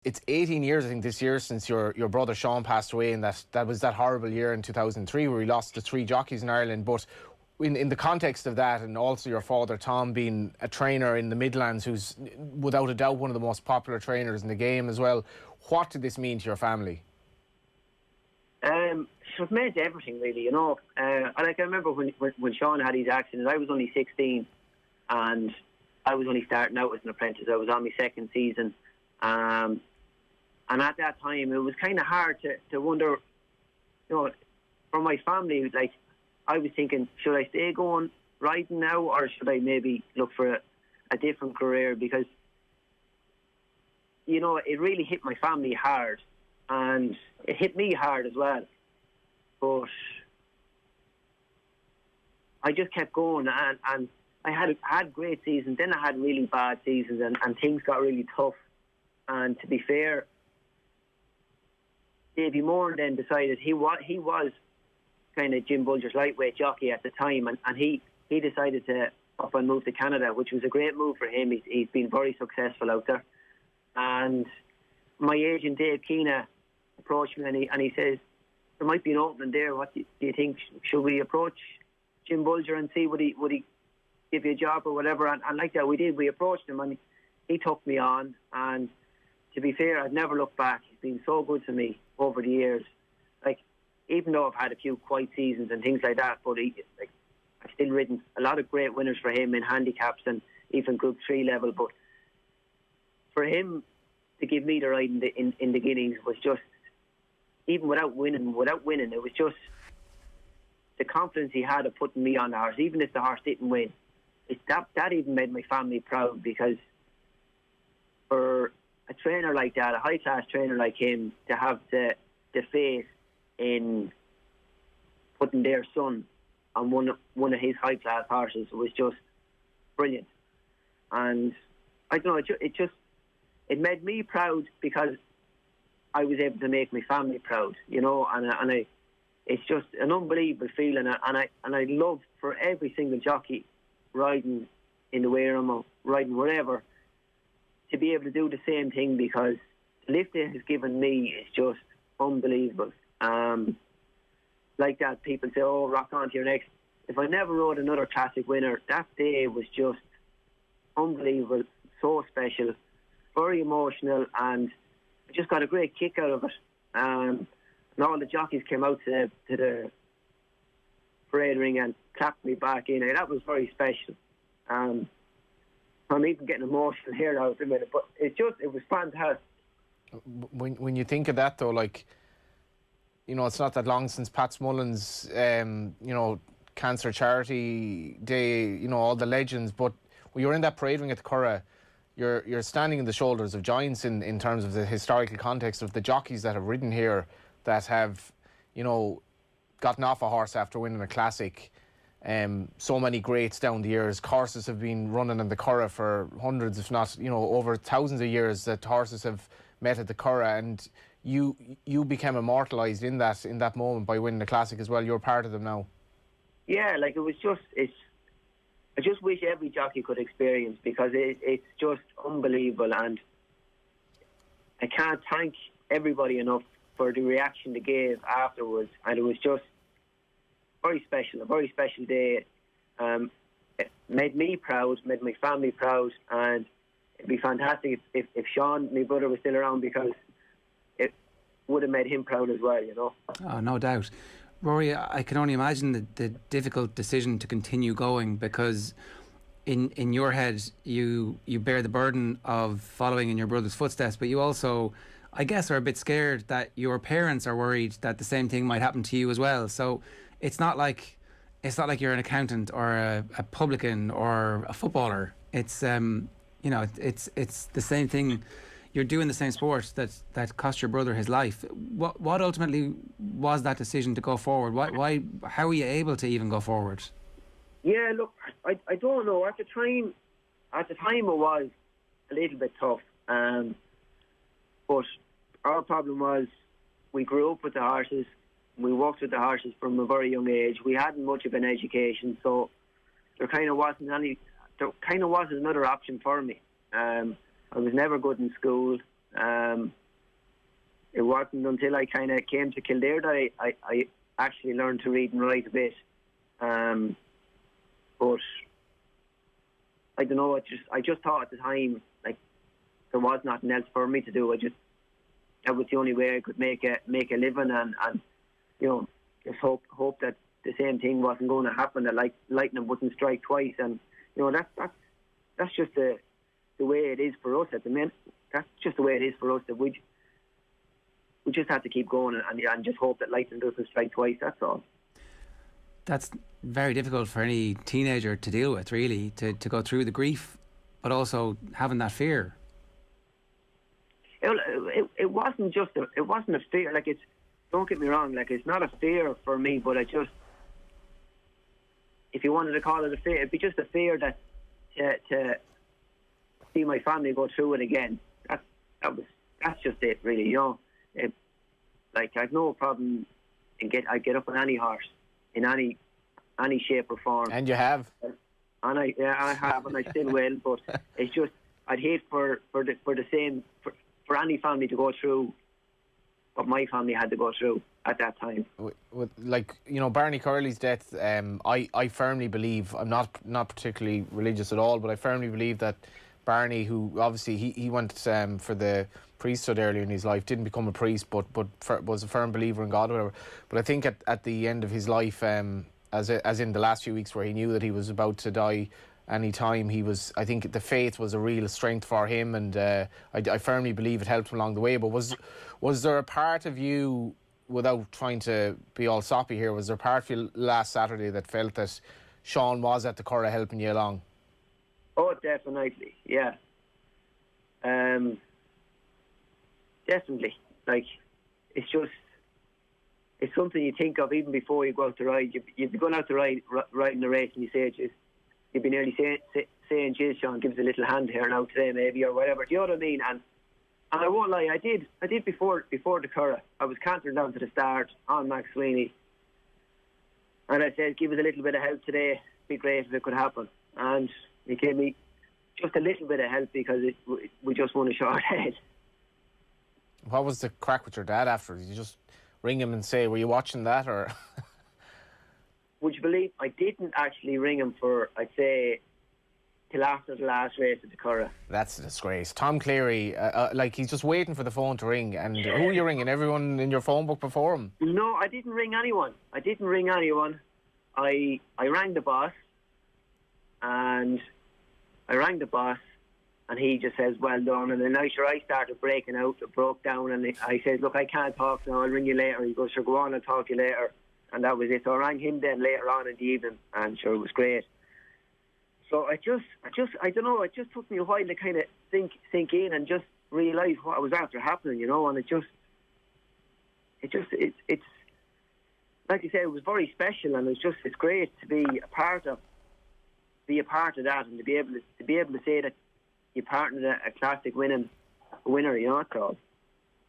It's 18 years, I think, this year since your brother Seán passed away, and that was that horrible year in 2003 where we lost the three jockeys in Ireland. But in the context of that, and also your father Tom being a trainer in the Midlands, who's without a doubt one of the most popular trainers in the game as well, what did this mean to your family? So it meant everything, really, you know. I remember when Seán had his accident, I was only 16, and I was only starting out as an apprentice. I was on my second season. And at that time, it was kind of hard to wonder, you know, for my family, like, I was thinking, should I stay going riding now, or should I maybe look for a different career? Because, you know, it really hit my family hard, and it hit me hard as well. But I just kept going, and I had great seasons. Then I had really bad seasons, and things got really tough. And to be fair, Davy Moore then decided he was kind of Jim Bulger's lightweight jockey at the time, and he decided to up and move to Canada, which was a great move for him. He's been very successful out there. And my agent Dave Keena approached me, and he says, there might be an opening there. What do you think? Should we approach Jim Bulger and see would he give you a job or whatever? And like that we did. We approached him, and he took me on. And to be fair, I've never looked back. He's been so good to me over the years. Like, even though I've had a few quiet seasons and things like that, but I've still ridden a lot of great winners for him in handicaps and even Group 3 level. But for him to give me the ride in the Guineas was just, even without winning, it was just the confidence he had of putting me on the horse, even if the horse didn't win. That even made my family proud, because for a trainer like that, a high-class trainer like him, to have the faith in putting their son on one of his high-class horses was just brilliant. And I don't know, it made me proud because I was able to make my family proud, you know, and it's just an unbelievable feeling, and I love for every single jockey riding in the Wareham or riding wherever to be able to do the same thing, because the lift it has given me is just unbelievable. Like that, people say, oh, rock on to your next. If I never rode another classic winner, that day was just unbelievable, so special, very emotional, and I just got a great kick out of it. And all the jockeys came out to the parade ring and clapped me back in. And that was very special. I'm even getting emotional here now at the minute, but it was fantastic. When you think of that, though, like, you know, it's not that long since Pat Smullen's, you know, Cancer Charity Day, you know, all the legends, but when you're in that parade ring at the Curragh, you're standing in the shoulders of giants in terms of the historical context of the jockeys that have ridden here, that have, you know, gotten off a horse after winning a classic. So many greats down the years. Courses have been running in the Curragh for hundreds, if not, you know, over thousands of years, that horses have met at the Curragh, and you became immortalised in that moment by winning the classic as well. You're part of them now. Yeah, like, I just wish every jockey could experience, because it's just unbelievable, and I can't thank everybody enough for the reaction they gave afterwards. And it was just very special, a very special day. It made me proud, made my family proud, and it'd be fantastic if Seán, my brother, was still around, because it would have made him proud as well, you know. Oh, no doubt. Rory, I can only imagine the difficult decision to continue going, because in your head you bear the burden of following in your brother's footsteps, but you also, I guess, are a bit scared that your parents are worried that the same thing might happen to you as well. So it's not like you're an accountant or a publican or a footballer. It's you know, it's the same thing. You're doing the same sport that cost your brother his life. What ultimately was that decision to go forward? Why? How were you able to even go forward? Yeah, look, I don't know. At the time, it was a little bit tough. But our problem was, we grew up with the horses. We worked with the horses from a very young age. We hadn't much of an education, so there kind of wasn't another option for me. I was never good in school. It wasn't until I kind of came to Kildare that I actually learned to read and write a bit. But I don't know. I just thought at the time, like, there was nothing else for me to do. That was the only way I could make a living, and just hope that the same thing wasn't going to happen. That lightning wouldn't strike twice, and that's just the way it is for us at the minute. That's just the way it is for us. That we just have to keep going and just hope that lightning doesn't strike twice. That's all. That's very difficult for any teenager to deal with, really, to go through the grief, but also having that fear. It wasn't a fear. Like, don't get me wrong. Like, it's not a fear for me, but if you wanted to call it a fear, it'd be just a fear that to see my family go through it again. That's just it, really. Like, I've no problem I get up on any horse in any shape or form. And you have. And I have, and I still will. But it's just, I'd hate for any family to go through what my family had to go through at that time. Barney Curley's death, I firmly believe, I'm not particularly religious at all, but I firmly believe that Barney, who obviously he went for the priesthood earlier in his life, didn't become a priest, but was a firm believer in God or whatever. But I think at the end of his life, as in the last few weeks where he knew that he was about to die any time, I think the faith was a real strength for him, and I firmly believe it helped him along the way. But was there a part of you, without trying to be all soppy here, was there a part of you last Saturday that felt that Seán was at the Curragh helping you along? Oh, definitely, yeah. Definitely. Like, it's something you think of even before you go out to ride. You'd be going out to riding the race, and you say, you'd be nearly saying, "Geez, Seán, give us a little hand here now today, maybe," or whatever. Do you know what I mean? And I won't lie, I did before the Curragh. I was cantering down to the start on Max Sweeney, and I said, "Give us a little bit of help today. Be great if it could happen." And he gave me just a little bit of help because we just won a short head. What was the crack with your dad after? Did you just ring him and say, "Were you watching that?" Or would you believe I didn't actually ring him for, I'd say, till after the last race at the Curragh. That's a disgrace. Tom Cleary, he's just waiting for the phone to ring. And who are you ringing? Everyone in your phone book before him? No, I didn't ring anyone. I rang the boss, and he just says, "Well done." And then I started breaking out, broke down, and I said, "Look, I can't talk now, I'll ring you later." He goes, "Sure, go on, I'll talk to you later." And that was it. So I rang him then later on in the evening, and sure, it was great. So I don't know, it just took me a while to kind of sink in and just realise what was after happening, and it's like you said, it was very special, and it's great to be a part of that, and to be able to say that you partnered a classic winner, it's all.